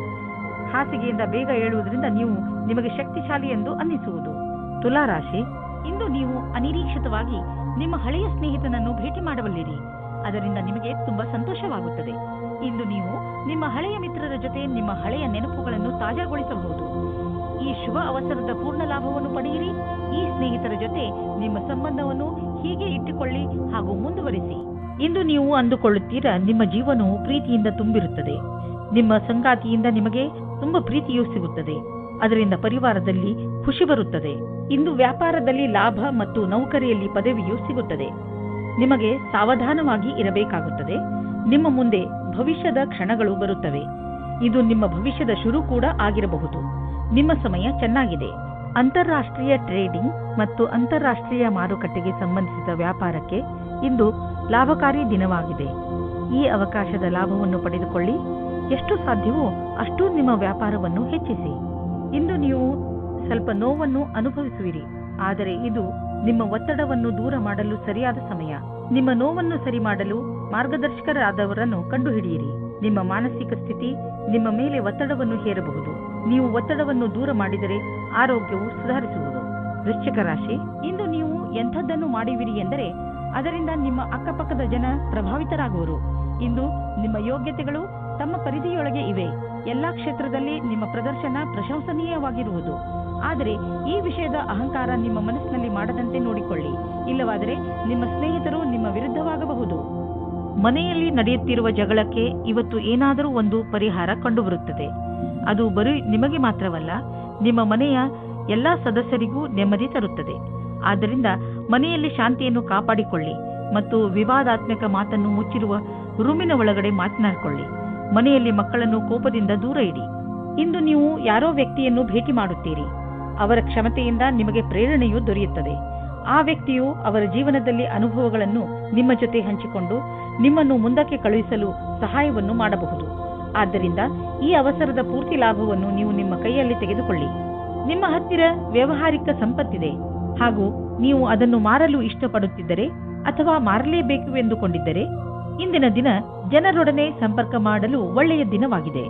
ಹಾಸಿಗೆಯಿಂದ ಬೇಗ ಏಳುವುದರಿಂದ ನೀವು ನಿಮಗೆ ಶಕ್ತಿಶಾಲಿ ಎಂದು ಅನ್ನಿಸುವುದು. ತುಲಾ ರಾಶಿ, ಇಂದು ನೀವು ಅನಿರೀಕ್ಷಿತವಾಗಿ ನಿಮ್ಮ ಹಳೆಯ ಸ್ನೇಹಿತನನ್ನು ಭೇಟಿ ಮಾಡಬಲ್ಲಿರಿ. ಅದರಿಂದ ನಿಮಗೆ ತುಂಬಾ ಸಂತೋಷವಾಗುತ್ತದೆ. ಇಂದು ನೀವು ನಿಮ್ಮ ಹಳೆಯ ಮಿತ್ರರ ಜೊತೆ ನಿಮ್ಮ ಹಳೆಯ ನೆನಪುಗಳನ್ನು ತಾಜಾಗೊಳಿಸಬಹುದು. ಈ ಶುಭ ಅವಸರದ ಪೂರ್ಣ ಲಾಭವನ್ನು ಪಡೆಯಿರಿ. ಈ ಸ್ನೇಹಿತರ ಜೊತೆ ನಿಮ್ಮ ಸಂಬಂಧವನ್ನು ಹೀಗೆ ಇಟ್ಟುಕೊಳ್ಳಿ ಹಾಗೂ ಮುಂದುವರಿಸಿ. ಇಂದು ನೀವು ಅಂದುಕೊಳ್ಳುತ್ತೀರಾ ನಿಮ್ಮ ಜೀವನವು ಪ್ರೀತಿಯಿಂದ ತುಂಬಿರುತ್ತದೆ. ನಿಮ್ಮ ಸಂಗಾತಿಯಿಂದ ನಿಮಗೆ ತುಂಬಾ ಪ್ರೀತಿಯೂ ಸಿಗುತ್ತದೆ. ಅದರಿಂದ ಪರಿವಾರದಲ್ಲಿ ಖುಷಿ ಬರುತ್ತದೆ. ಇಂದು ವ್ಯಾಪಾರದಲ್ಲಿ ಲಾಭ ಮತ್ತು ನೌಕರಿಯಲ್ಲಿ ಪದವಿಯೂ ಸಿಗುತ್ತದೆ. ನಿಮಗೆ ಸಾವಧಾನವಾಗಿ ಇರಬೇಕಾಗುತ್ತದೆ. ನಿಮ್ಮ ಮುಂದೆ ಭವಿಷ್ಯದ ಕ್ಷಣಗಳು ಬರುತ್ತವೆ. ಇದು ನಿಮ್ಮ ಭವಿಷ್ಯದ ಶುರು ಕೂಡ ಆಗಿರಬಹುದು. ನಿಮ್ಮ ಸಮಯ ಚೆನ್ನಾಗಿದೆ. ಅಂತಾರಾಷ್ಟ್ರೀಯ ಟ್ರೇಡಿಂಗ್ ಮತ್ತು ಅಂತಾರಾಷ್ಟ್ರೀಯ ಮಾರುಕಟ್ಟೆಗೆ ಸಂಬಂಧಿಸಿದ ವ್ಯಾಪಾರಕ್ಕೆ ಇಂದು ಲಾಭಕಾರಿ ದಿನವಾಗಿದೆ. ಈ ಅವಕಾಶದ ಲಾಭವನ್ನು ಪಡೆದುಕೊಳ್ಳಿ. ಎಷ್ಟು ಸಾಧ್ಯವೋ ಅಷ್ಟು ನಿಮ್ಮ ವ್ಯಾಪಾರವನ್ನು ಹೆಚ್ಚಿಸಿ. ಇಂದು ನೀವು ಸ್ವಲ್ಪ ನೋವನ್ನು ಅನುಭವಿಸುವಿರಿ. ಆದರೆ ಇದು ನಿಮ್ಮ ಒತ್ತಡವನ್ನು ದೂರ ಮಾಡಲು ಸರಿಯಾದ ಸಮಯ. ನಿಮ್ಮ ನೋವನ್ನು ಸರಿ ಮಾಡಲು ಮಾರ್ಗದರ್ಶಕರಾದವರನ್ನು ಕಂಡುಹಿಡಿಯಿರಿ. ನಿಮ್ಮ ಮಾನಸಿಕ ಸ್ಥಿತಿ ನಿಮ್ಮ ಮೇಲೆ ಒತ್ತಡವನ್ನು ಹೇರಬಹುದು. ನೀವು ಒತ್ತಡವನ್ನು ದೂರ ಮಾಡಿದರೆ ಆರೋಗ್ಯವು ಸುಧಾರಿಸುವುದು. ವೃಶ್ಚಿಕ ರಾಶಿ, ಇಂದು ನೀವು ಎಂಥದ್ದನ್ನು ಮಾಡುವಿರಿ ಎಂದರೆ ಅದರಿಂದ ನಿಮ್ಮ ಅಕ್ಕಪಕ್ಕದ ಜನ ಪ್ರಭಾವಿತರಾಗುವರು. ಇಂದು ನಿಮ್ಮ ಯೋಗ್ಯತೆಗಳು ತಮ್ಮ ಪರಿಧಿಯೊಳಗೆ ಇವೆ. ಎಲ್ಲಾ ಕ್ಷೇತ್ರದಲ್ಲಿ ನಿಮ್ಮ ಪ್ರದರ್ಶನ ಪ್ರಶಂಸನೀಯವಾಗಿರುವುದು. ಆದರೆ ಈ ವಿಷಯದ ಅಹಂಕಾರ ನಿಮ್ಮ ಮನಸ್ಸಿನಲ್ಲಿ ಮಾಡದಂತೆ ನೋಡಿಕೊಳ್ಳಿ. ಇಲ್ಲವಾದರೆ ನಿಮ್ಮ ಸ್ನೇಹಿತರು ನಿಮ್ಮ ವಿರುದ್ಧವಾಗಬಹುದು. ಮನೆಯಲ್ಲಿ ನಡೆಯುತ್ತಿರುವ ಜಗಳಕ್ಕೆ ಇವತ್ತು ಏನಾದರೂ ಒಂದು ಪರಿಹಾರ ಕಂಡುಬರುತ್ತದೆ. ಅದು ಬರೀ ನಿಮಗೆ ಮಾತ್ರವಲ್ಲ, ನಿಮ್ಮ ಮನೆಯ ಎಲ್ಲಾ ಸದಸ್ಯರಿಗೂ ನೆಮ್ಮದಿ ತರುತ್ತದೆ. ಆದ್ದರಿಂದ ಮನೆಯಲ್ಲಿ ಶಾಂತಿಯನ್ನು ಕಾಪಾಡಿಕೊಳ್ಳಿ ಮತ್ತು ವಿವಾದಾತ್ಮಕ ಮಾತನ್ನು ಮುಚ್ಚಿರುವ ರೂಮಿನ ಒಳಗಡೆ ಮಾತನಾಡಿಕೊಳ್ಳಿ. ಮನೆಯಲ್ಲಿ ಮಕ್ಕಳನ್ನು ಕೋಪದಿಂದ ದೂರ ಇಡಿ. ಇಂದು ನೀವು ಯಾರೋ ವ್ಯಕ್ತಿಯನ್ನು ಭೇಟಿ ಮಾಡುತ್ತೀರಿ. ಅವರ ಕ್ಷಮತೆಯಿಂದ ನಿಮಗೆ ಪ್ರೇರಣೆಯೂ ದೊರೆಯುತ್ತದೆ. ಆ ವ್ಯಕ್ತಿಯು ಅವರ ಜೀವನದಲ್ಲಿ ಅನುಭವಗಳನ್ನು ನಿಮ್ಮ ಜೊತೆ ಹಂಚಿಕೊಂಡು ನಿಮ್ಮನ್ನು ಮುಂದಕ್ಕೆ ಕಳುಹಿಸಲು ಸಹಾಯವನ್ನು ಮಾಡಬಹುದು. ಆದ್ದರಿಂದ ಈ ಅವಸರದ ಪೂರ್ತಿ ಲಾಭವನ್ನು ನೀವು ನಿಮ್ಮ ಕೈಯಲ್ಲಿ ತೆಗೆದುಕೊಳ್ಳಿ. ನಿಮ್ಮ ಹತ್ತಿರ ವ್ಯಾವಹಾರಿಕ ಸಂಪತ್ತಿದೆ ಹಾಗೂ ನೀವು ಅದನ್ನು ಮಾರಲು ಇಷ್ಟಪಡುತ್ತಿದ್ದರೆ ಅಥವಾ ಮಾರಲೇಬೇಕು ಎಂದುಕೊಂಡಿದ್ದರೆ ಇಂದಿನ ದಿನ ಜನರೊಡನೆ ಸಂಪರ್ಕ ಮಾಡಲು ಒಳ್ಳೆಯ ದಿನವಾಗಿದೆ.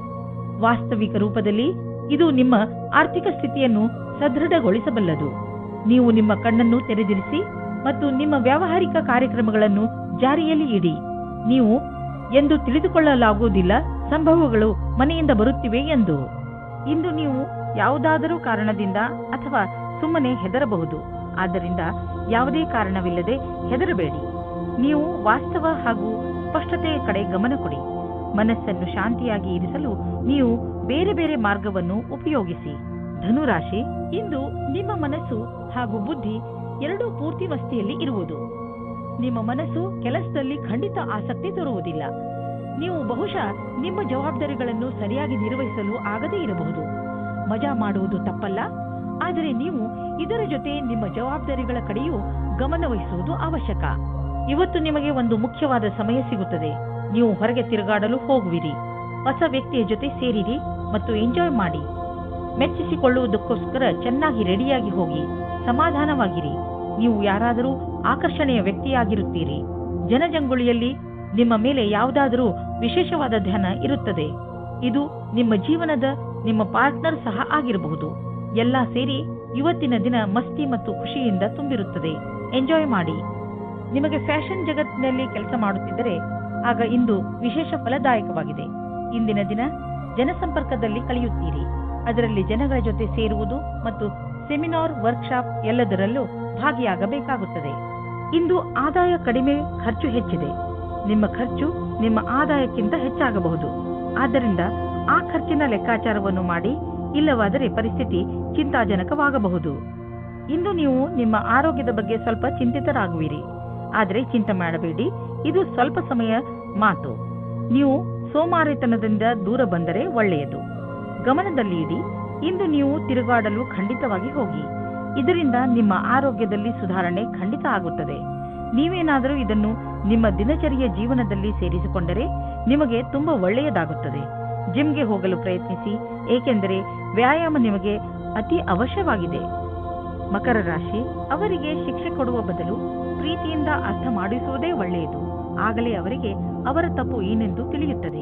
ವಾಸ್ತವಿಕ ರೂಪದಲ್ಲಿ ಇದು ನಿಮ್ಮ ಆರ್ಥಿಕ ಸ್ಥಿತಿಯನ್ನು ಸದೃಢಗೊಳಿಸಬಲ್ಲದು. ನೀವು ನಿಮ್ಮ ಕಣ್ಣನ್ನು ತೆರೆದಿರಿಸಿ ಮತ್ತು ನಿಮ್ಮ ವ್ಯಾವಹಾರಿಕ ಕಾರ್ಯಕ್ರಮಗಳನ್ನು ಜಾರಿಯಲ್ಲಿ ಇಡಿ. ನೀವು ಎಂದು ತಿಳಿದುಕೊಳ್ಳಲಾಗುವುದಿಲ್ಲ ಸಂಭವಗಳು ಮನೆಯಿಂದ ಬರುತ್ತಿವೆ ಎಂದು. ಇಂದು ನೀವು ಯಾವುದಾದರೂ ಕಾರಣದಿಂದ ಅಥವಾ ಸುಮ್ಮನೆ ಹೆದರಬಹುದು. ಆದ್ದರಿಂದ ಯಾವುದೇ ಕಾರಣವಿಲ್ಲದೆ ಹೆದರಬೇಡಿ. ನೀವು ವಾಸ್ತವ ಹಾಗೂ ಸ್ಪಷ್ಟತೆಯ ಕಡೆ ಗಮನ ಕೊಡಿ. ಮನಸ್ಸನ್ನು ಶಾಂತಿಯಾಗಿ ಇರಿಸಲು ನೀವು ಬೇರೆ ಬೇರೆ ಮಾರ್ಗವನ್ನು ಉಪಯೋಗಿಸಿ. ಧನುರಾಶಿ, ಇಂದು ನಿಮ್ಮ ಮನಸ್ಸು ಹಾಗೂ ಬುದ್ಧಿ ಎರಡೂ ಪೂರ್ತಿ ಮಸ್ತಿಯಲ್ಲಿ ಇರುವುದು. ನಿಮ್ಮ ಮನಸ್ಸು ಕೆಲಸದಲ್ಲಿ ಖಂಡಿತ ಆಸಕ್ತಿ ತೋರುವುದಿಲ್ಲ. ನೀವು ಬಹುಶಃ ನಿಮ್ಮ ಜವಾಬ್ದಾರಿಗಳನ್ನು ಸರಿಯಾಗಿ ನಿರ್ವಹಿಸಲು ಆಗದೇ ಇರಬಹುದು. ಮಜಾ ಮಾಡುವುದು ತಪ್ಪಲ್ಲ, ಆದರೆ ನೀವು ಇದರ ಜೊತೆ ನಿಮ್ಮ ಜವಾಬ್ದಾರಿಗಳ ಕಡೆಯೂ ಗಮನ ವಹಿಸುವುದು ಅವಶ್ಯಕ. ಇವತ್ತು ನಿಮಗೆ ಒಂದು ಮುಖ್ಯವಾದ ಸಮಯ ಸಿಗುತ್ತದೆ. ನೀವು ಹೊರಗೆ ತಿರುಗಾಡಲು ಹೋಗುವಿರಿ. ಹೊಸ ವ್ಯಕ್ತಿಯ ಜೊತೆ ಸೇರಿರಿ ಮತ್ತು ಎಂಜಾಯ್ ಮಾಡಿ. ಮೆಚ್ಚಿಸಿಕೊಳ್ಳುವುದಕ್ಕೋಸ್ಕರ ಚೆನ್ನಾಗಿ ರೆಡಿಯಾಗಿ ಹೋಗಿ. ಸಮಾಧಾನವಾಗಿರಿ. ನೀವು ಯಾರಾದರೂ ಆಕರ್ಷಣೆಯ ವ್ಯಕ್ತಿಯಾಗಿರುತ್ತೀರಿ. ಜನಜಂಗುಳಿಯಲ್ಲಿ ನಿಮ್ಮ ಮೇಲೆ ಯಾವುದಾದರೂ ವಿಶೇಷವಾದ ಧ್ಯಾನ ಇರುತ್ತದೆ. ಇದು ನಿಮ್ಮ ಜೀವನದ ನಿಮ್ಮ ಪಾರ್ಟ್ನರ್ ಸಹ ಆಗಿರಬಹುದು. ಎಲ್ಲ ಸೇರಿ ಇವತ್ತಿನ ದಿನ ಮಸ್ತಿ ಮತ್ತು ಖುಷಿಯಿಂದ ತುಂಬಿರುತ್ತದೆ. ಎಂಜಾಯ್ ಮಾಡಿ. ನಿಮಗೆ ಫ್ಯಾಷನ್ ಜಗತ್ತಿನಲ್ಲಿ ಕೆಲಸ ಮಾಡುತ್ತಿದ್ದರೆ ಆಗ ಇಂದು ವಿಶೇಷ ಫಲದಾಯಕವಾಗಿದೆ. ಇಂದಿನ ದಿನ ಜನಸಂಪರ್ಕದಲ್ಲಿ ಕಳೆಯುತ್ತೀರಿ. ಅದರಲ್ಲಿ ಜನಗಳ ಜೊತೆ ಸೇರುವುದು ಮತ್ತು ಸೆಮಿನಾರ್, ವರ್ಕ್ಶಾಪ್ ಎಲ್ಲದರಲ್ಲೂ ಭಾಗಿಯಾಗಬೇಕಾಗುತ್ತದೆ. ಇಂದು ಆದಾಯ ಕಡಿಮೆ, ಖರ್ಚು ಹೆಚ್ಚಿದೆ. ನಿಮ್ಮ ಖರ್ಚು ನಿಮ್ಮ ಆದಾಯಕ್ಕಿಂತ ಹೆಚ್ಚಾಗಬಹುದು. ಆದ್ದರಿಂದ ಆ ಖರ್ಚಿನ ಲೆಕ್ಕಾಚಾರವನ್ನು ಮಾಡಿ. ಇಲ್ಲವಾದರೆ ಪರಿಸ್ಥಿತಿ ಚಿಂತಾಜನಕವಾಗಬಹುದು. ಇಂದು ನೀವು ನಿಮ್ಮ ಆರೋಗ್ಯದ ಬಗ್ಗೆ ಸ್ವಲ್ಪ ಚಿಂತಿತರಾಗುವಿರಿ. ಆದರೆ ಚಿಂತೆ ಮಾಡಬೇಡಿ, ಇದು ಸ್ವಲ್ಪ ಸಮಯ ಮಾತು. ನೀವು ಸೋಮಾರಿತನದಿಂದ ದೂರ ಬಂದರೆ ಒಳ್ಳೆಯದು. ಗಮನದಲ್ಲಿ ಇಡಿ, ಇಂದು ನೀವು ತಿರುಗಾಡಲು ಖಂಡಿತವಾಗಿ ಹೋಗಿ. ಇದರಿಂದ ನಿಮ್ಮ ಆರೋಗ್ಯದಲ್ಲಿ ಸುಧಾರಣೆ ಖಂಡಿತ ಆಗುತ್ತದೆ. ನೀವೇನಾದರೂ ಇದನ್ನು ನಿಮ್ಮ ದಿನಚರಿಯ ಜೀವನದಲ್ಲಿ ಸೇರಿಸಿಕೊಂಡರೆ ನಿಮಗೆ ತುಂಬಾ ಒಳ್ಳೆಯದಾಗುತ್ತದೆ. ಜಿಮ್ಗೆ ಹೋಗಲು ಪ್ರಯತ್ನಿಸಿ, ಏಕೆಂದರೆ ವ್ಯಾಯಾಮ ನಿಮಗೆ ಅತಿ ಅವಶ್ಯವಾಗಿದೆ. ಮಕರ ರಾಶಿ ಅವರಿಗೆ ಶಿಕ್ಷೆ ಕೊಡುವ ಬದಲು ಪ್ರೀತಿಯಿಂದ ಅರ್ಥ ಮಾಡಿಸುವುದೇ ಒಳ್ಳೆಯದು. ಆಗಲೇ ಅವರಿಗೆ ಅವರ ತಪ್ಪು ಏನೆಂದು ತಿಳಿಯುತ್ತದೆ.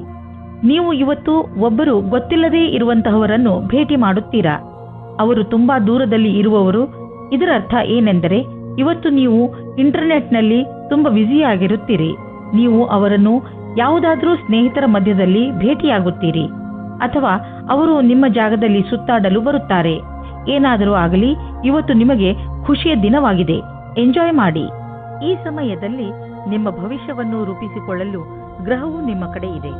ನೀವು ಇವತ್ತು ಒಬ್ಬರು ಗೊತ್ತಿಲ್ಲದೇ ಇರುವಂತಹವರನ್ನು ಭೇಟಿ ಮಾಡುತ್ತೀರಾ. ಅವರು ತುಂಬಾ ದೂರದಲ್ಲಿ ಇರುವವರು. ಇದರ ಅರ್ಥ ಏನೆಂದರೆ ಇವತ್ತು ನೀವು ಇಂಟರ್ನೆಟ್ನಲ್ಲಿ ತುಂಬಾ ಬ್ಯುಸಿಯಾಗಿರುತ್ತೀರಿ. ನೀವು ಅವರನ್ನು ಯಾವುದಾದ್ರೂ ಸ್ನೇಹಿತರ ಮಧ್ಯದಲ್ಲಿ ಭೇಟಿಯಾಗುತ್ತೀರಿ, ಅಥವಾ ಅವರು ನಿಮ್ಮ ಜಾಗದಲ್ಲಿ ಸುತ್ತಾಡಲು ಬರುತ್ತಾರೆ. ಏನಾದರೂ ಆಗಲಿ, ಇವತ್ತು ನಿಮಗೆ ಖುಷಿಯ ದಿನವಾಗಿದೆ. ಎಂಜಾಯ್ ಮಾಡಿ. ಈ ಸಮಯದಲ್ಲಿ ನಿಮ್ಮ ಭವಿಷ್ಯವನ್ನು ರೂಪಿಸಿಕೊಳ್ಳಲು ಗ್ರಹವು ನಿಮ್ಮ ಕಡೆ ಇದೆ.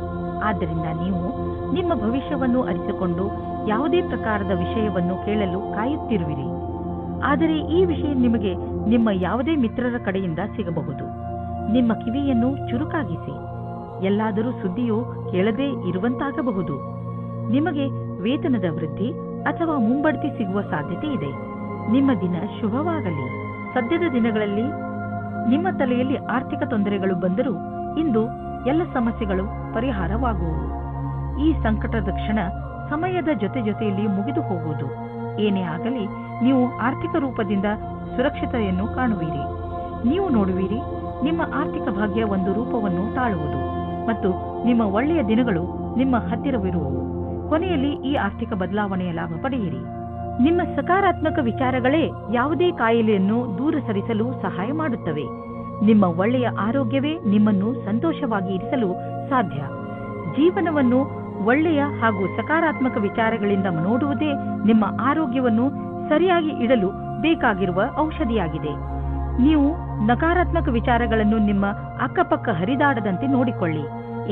ಆದ್ದರಿಂದ ನೀವು ನಿಮ್ಮ ಭವಿಷ್ಯವನ್ನು ಅರಿತುಕೊಂಡು ಯಾವುದೇ ಪ್ರಕಾರದ ವಿಷಯವನ್ನು ಕೇಳಲು ಕಾಯುತ್ತಿರುವಿರಿ. ಆದರೆ ಈ ವಿಷಯ ನಿಮಗೆ ನಿಮ್ಮ ಯಾವುದೇ ಮಿತ್ರರ ಕಡೆಯಿಂದ ಸಿಗಬಹುದು. ನಿಮ್ಮ ಕಿವಿಯನ್ನು ಚುರುಕಾಗಿಸಿ. ಎಲ್ಲಾದರೂ ಸುದ್ದಿಯು ಕೇಳದೇ ಇರುವಂತಾಗಬಹುದು. ನಿಮಗೆ ವೇತನದ ವೃದ್ಧಿ ಅಥವಾ ಮುಂಬಡ್ತಿ ಸಿಗುವ ಸಾಧ್ಯತೆ ಇದೆ. ನಿಮ್ಮ ದಿನ ಶುಭವಾಗಲಿ. ಸದ್ಯದ ದಿನಗಳಲ್ಲಿ ನಿಮ್ಮ ತಲೆಯಲ್ಲಿ ಆರ್ಥಿಕ ತೊಂದರೆಗಳು ಬಂದರೂ ಇಂದು ಎಲ್ಲ ಸಮಸ್ಯೆಗಳು ಪರಿಹಾರವಾಗುವುದು. ಈ ಸಂಕಟದ ಕ್ಷಣ ಸಮಯದ ಜೊತೆಯಲ್ಲಿ ಮುಗಿದು ಹೋಗುವುದು. ಏನೇ ಆಗಲಿ, ನೀವು ಆರ್ಥಿಕ ರೂಪದಿಂದ ಸುರಕ್ಷತೆಯನ್ನು ಕಾಣುವಿರಿ. ನೀವು ನೋಡುವಿರಿ, ನಿಮ್ಮ ಆರ್ಥಿಕ ಭಾಗ್ಯ ಒಂದು ರೂಪವನ್ನು ತಾಳುವುದು ಮತ್ತು ನಿಮ್ಮ ಒಳ್ಳೆಯ ದಿನಗಳು ನಿಮ್ಮ ಹತ್ತಿರವಿರುವವು. ಕೊನೆಯಲ್ಲಿ ಈ ಆರ್ಥಿಕ ಬದಲಾವಣೆಯ ಲಾಭ ಪಡೆಯಿರಿ. ನಿಮ್ಮ ಸಕಾರಾತ್ಮಕ ವಿಚಾರಗಳೇ ಯಾವುದೇ ಕಾಯಿಲೆಯನ್ನು ದೂರ ಸರಿಸಲು ಸಹಾಯ ಮಾಡುತ್ತವೆ. ನಿಮ್ಮ ಒಳ್ಳೆಯ ಆರೋಗ್ಯವೇ ನಿಮ್ಮನ್ನು ಸಂತೋಷವಾಗಿ ಇರಿಸಲು ಸಾಧ್ಯ. ಜೀವನವನ್ನು ಒಳ್ಳೆಯ ಹಾಗೂ ಸಕಾರಾತ್ಮಕ ವಿಚಾರಗಳಿಂದ ನೋಡುವುದೇ ನಿಮ್ಮ ಆರೋಗ್ಯವನ್ನು ಸರಿಯಾಗಿ ಇಡಲು ಬೇಕಾಗಿರುವ ಔಷಧಿಯಾಗಿದೆ. ನೀವು ನಕಾರಾತ್ಮಕ ವಿಚಾರಗಳನ್ನು ನಿಮ್ಮ ಅಕ್ಕಪಕ್ಕ ಹರಿದಾಡದಂತೆ ನೋಡಿಕೊಳ್ಳಿ,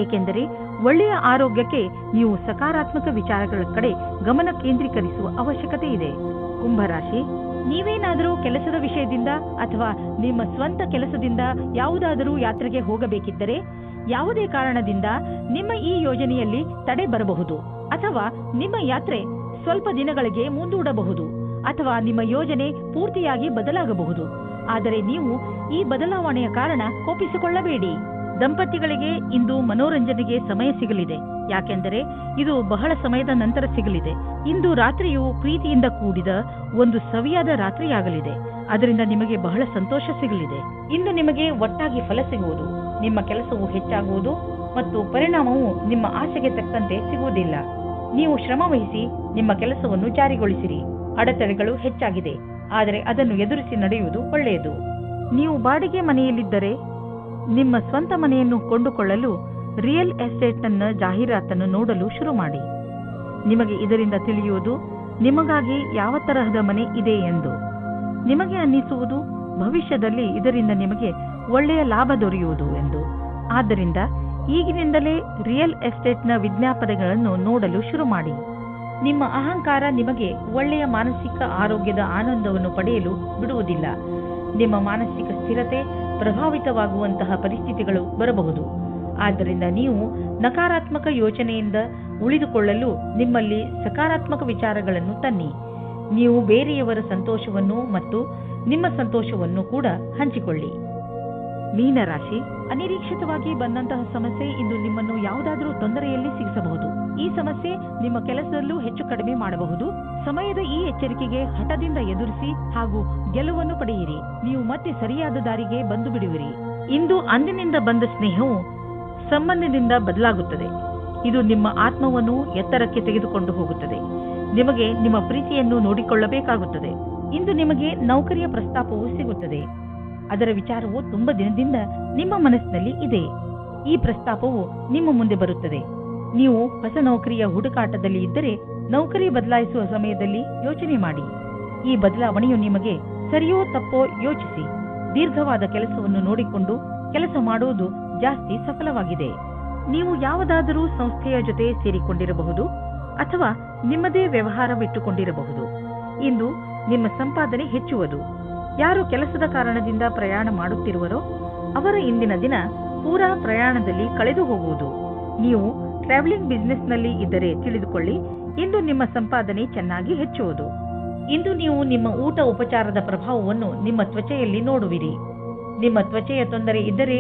ಏಕೆಂದರೆ ಒಳ್ಳೆಯ ಆರೋಗ್ಯಕ್ಕೆ ನೀವು ಸಕಾರಾತ್ಮಕ ವಿಚಾರಗಳ ಕಡೆ ಗಮನ ಕೇಂದ್ರೀಕರಿಸುವ ಅವಶ್ಯಕತೆ ಇದೆ. ಕುಂಭರಾಶಿ, ನೀವೇನಾದರೂ ಕೆಲಸದ ವಿಷಯದಿಂದ ಅಥವಾ ನಿಮ್ಮ ಸ್ವಂತ ಕೆಲಸದಿಂದ ಯಾವುದಾದರೂ ಯಾತ್ರೆಗೆ ಹೋಗಬೇಕಿದ್ದರೆ ಯಾವುದೇ ಕಾರಣದಿಂದ ನಿಮ್ಮ ಈ ಯೋಜನೆಯಲ್ಲಿ ತಡೆ ಬರಬಹುದು, ಅಥವಾ ನಿಮ್ಮ ಯಾತ್ರೆ ಸ್ವಲ್ಪ ದಿನಗಳಿಗೆ ಮುಂದೂಡಬಹುದು, ಅಥವಾ ನಿಮ್ಮ ಯೋಜನೆ ಪೂರ್ತಿಯಾಗಿ ಬದಲಾಗಬಹುದು. ಆದರೆ ನೀವು ಈ ಬದಲಾವಣೆಯ ಕಾರಣ ಕೋಪಿಸಿಕೊಳ್ಳಬೇಡಿ. ದಂಪತಿಗಳಿಗೆ ಇಂದು ಮನೋರಂಜನೆಗೆ ಸಮಯ ಸಿಗಲಿದೆ, ಯಾಕೆಂದರೆ ಇದು ಬಹಳ ಸಮಯದ ನಂತರ ಸಿಗಲಿದೆ. ಇಂದು ರಾತ್ರಿಯು ಪ್ರೀತಿಯಿಂದ ಕೂಡಿದ ಒಂದು ಸವಿಯಾದ ರಾತ್ರಿಯಾಗಲಿದೆ. ಅದರಿಂದ ನಿಮಗೆ ಬಹಳ ಸಂತೋಷ ಸಿಗಲಿದೆ. ಇಂದು ನಿಮಗೆ ಒಟ್ಟಾಗಿ ಫಲ ಸಿಗುವುದು. ನಿಮ್ಮ ಕೆಲಸವು ಹೆಚ್ಚಾಗುವುದು ಮತ್ತು ಪರಿಣಾಮವು ನಿಮ್ಮ ಆಸೆಗೆ ತಕ್ಕಂತೆ ಸಿಗುವುದಿಲ್ಲ. ನೀವು ಶ್ರಮ ವಹಿಸಿ ನಿಮ್ಮ ಕೆಲಸವನ್ನು ಜಾರಿಗೊಳಿಸಿರಿ. ಅಡೆತಡೆಗಳು ಹೆಚ್ಚಾಗಿದೆ, ಆದರೆ ಅದನ್ನು ಎದುರಿಸಿ ನಡೆಯುವುದು ಒಳ್ಳೆಯದು. ನೀವು ಬಾಡಿಗೆ ಮನೆಯಲ್ಲಿದ್ದರೆ ನಿಮ್ಮ ಸ್ವಂತ ಮನೆಯನ್ನು ಕೊಂಡುಕೊಳ್ಳಲು ರಿಯಲ್ ಎಸ್ಟೇಟ್ನ ಜಾಹೀರಾತನ್ನು ನೋಡಲು ಶುರು ಮಾಡಿ. ನಿಮಗೆ ಇದರಿಂದ ತಿಳಿಯುವುದು ನಿಮಗಾಗಿ ಯಾವ ತರಹದ ಮನೆ ಇದೆ ಎಂದು. ನಿಮಗೆ ಅನ್ನಿಸುವುದು ಭವಿಷ್ಯದಲ್ಲಿ ಇದರಿಂದ ನಿಮಗೆ ಒಳ್ಳೆಯ ಲಾಭ ದೊರೆಯುವುದು ಎಂದು. ಆದ್ದರಿಂದ ಈಗಿನಿಂದಲೇ ರಿಯಲ್ ಎಸ್ಟೇಟ್ನ ವಿಜ್ಞಾಪನೆಗಳನ್ನು ನೋಡಲು ಶುರು ಮಾಡಿ. ನಿಮ್ಮ ಅಹಂಕಾರ ನಿಮಗೆ ಒಳ್ಳೆಯ ಮಾನಸಿಕ ಆರೋಗ್ಯದ ಆನಂದವನ್ನು ಪಡೆಯಲು ಬಿಡುವುದಿಲ್ಲ. ನಿಮ್ಮ ಮಾನಸಿಕ ಸ್ಥಿರತೆ ಪ್ರಭಾವಿತವಾಗುವಂತಹ ಪರಿಸ್ಥಿತಿಗಳು ಬರಬಹುದು. ಆದ್ದರಿಂದ ನೀವು ನಕಾರಾತ್ಮಕ ಯೋಚನೆಯಿಂದ ಉಳಿದುಕೊಳ್ಳಲು ನಿಮ್ಮಲ್ಲಿ ಸಕಾರಾತ್ಮಕ ವಿಚಾರಗಳನ್ನು ತನ್ನಿ. ನೀವು ಬೇರೆಯವರ ಸಂತೋಷವನ್ನು ಮತ್ತು ನಿಮ್ಮ ಸಂತೋಷವನ್ನು ಕೂಡ ಹಂಚಿಕೊಳ್ಳಿ. ಮೀನರಾಶಿ, ಅನಿರೀಕ್ಷಿತವಾಗಿ ಬಂದಂತಹ ಸಮಸ್ಯೆ ಇಂದು ನಿಮ್ಮನ್ನು ಯಾವುದಾದರೂ ತೊಂದರೆಯಲ್ಲಿ ಸಿಗಿಸಬಹುದು. ಈ ಸಮಸ್ಯೆ ನಿಮ್ಮ ಕೆಲಸದಲ್ಲೂ ಹೆಚ್ಚು ಕಡಿಮೆ ಮಾಡಬಹುದು. ಸಮಯದ ಈ ಎಚ್ಚರಿಕೆಗೆ ಹಠದಿಂದ ಎದುರಿಸಿ ಹಾಗೂ ಗೆಲುವನ್ನು ಪಡೆಯಿರಿ. ನೀವು ಮತ್ತೆ ಸರಿಯಾದ ದಾರಿಗೆ ಬಂದು ಬಿಡುವಿರಿ. ಇಂದು ಅಂದಿನಿಂದ ಬಂದ ಸ್ನೇಹವು ಸಂಬಂಧದಿಂದ ಬದಲಾಗುತ್ತದೆ. ಇದು ನಿಮ್ಮ ಆತ್ಮವನ್ನು ಎತ್ತರಕ್ಕೆ ತೆಗೆದುಕೊಂಡು ಹೋಗುತ್ತದೆ. ನಿಮಗೆ ನಿಮ್ಮ ಪ್ರೀತಿಯನ್ನು ನೋಡಿಕೊಳ್ಳಬೇಕಾಗುತ್ತದೆ. ಇಂದು ನಿಮಗೆ ನೌಕರಿಯ ಪ್ರಸ್ತಾಪವು ಸಿಗುತ್ತದೆ. ಅದರ ವಿಚಾರವು ತುಂಬಾ ದಿನದಿಂದ ನಿಮ್ಮ ಮನಸ್ಸಿನಲ್ಲಿ ಇದೆ. ಈ ಪ್ರಸ್ತಾಪವು ನಿಮ್ಮ ಮುಂದೆ ಬರುತ್ತದೆ. ನೀವು ಹೊಸ ನೌಕರಿಯ ಹುಡುಕಾಟದಲ್ಲಿ ಇದ್ದರೆ ನೌಕರಿ ಬದಲಾಯಿಸುವ ಸಮಯದಲ್ಲಿ ಯೋಚನೆ ಮಾಡಿ. ಈ ಬದಲಾವಣೆಯು ನಿಮಗೆ ಸರಿಯೋ ತಪ್ಪೋ ಯೋಚಿಸಿ. ದೀರ್ಘವಾದ ಕೆಲಸವನ್ನು ನೋಡಿಕೊಂಡು ಕೆಲಸ ಮಾಡುವುದು ಜಾಸ್ತಿ ಸಫಲವಾಗಿದೆ. ನೀವು ಯಾವುದಾದರೂ ಸಂಸ್ಥೆಯ ಜೊತೆ ಸೇರಿಕೊಂಡಿರಬಹುದು ಅಥವಾ ನಿಮ್ಮದೇ ವ್ಯವಹಾರವಿಟ್ಟುಕೊಂಡಿರಬಹುದು. ಇಂದು ನಿಮ್ಮ ಸಂಪಾದನೆ ಹೆಚ್ಚುವುದು. ಯಾರು ಕೆಲಸದ ಕಾರಣದಿಂದ ಪ್ರಯಾಣ ಮಾಡುತ್ತಿರುವರೋ ಅವರ ಇಂದಿನ ದಿನ ಪೂರಾ ಪ್ರಯಾಣದಲ್ಲಿ ಕಳೆದು ಹೋಗುವುದು. ನೀವು ಟ್ರಾವೆಲಿಂಗ್ ಬಿಸಿನೆಸ್ನಲ್ಲಿ ಇದ್ದರೆ ತಿಳಿದುಕೊಳ್ಳಿ, ಇಂದು ನಿಮ್ಮ ಸಂಪಾದನೆ ಚೆನ್ನಾಗಿ ಹೆಚ್ಚುವುದು. ಇಂದು ನೀವು ನಿಮ್ಮ ಊಟ ಉಪಚಾರದ ಪ್ರಭಾವವನ್ನು ನಿಮ್ಮ ತ್ವಚೆಯಲ್ಲಿ ನೋಡುವಿರಿ. ನಿಮ್ಮ ತ್ವಚೆಯ ತೊಂದರೆ ಇದ್ದರೆ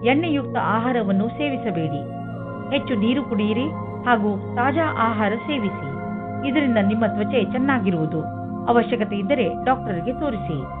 ಎಣ್ಣೆಯುಕ್ತ ಆಹಾರವನ್ನು ಸೇವಿಸಬೇಡಿ. ಹೆಚ್ಚು ನೀರು ಕುಡಿಯಿರಿ ಹಾಗೂ ತಾಜಾ ಆಹಾರ ಸೇವಿಸಿ. ಇದರಿಂದ ನಿಮ್ಮ ತ್ವಚೆ ಚೆನ್ನಾಗಿರುವುದು. ಅವಶ್ಯಕತೆ ಇದ್ದರೆ ಡಾಕ್ಟರ್ಗೆ ತೋರಿಸಿ.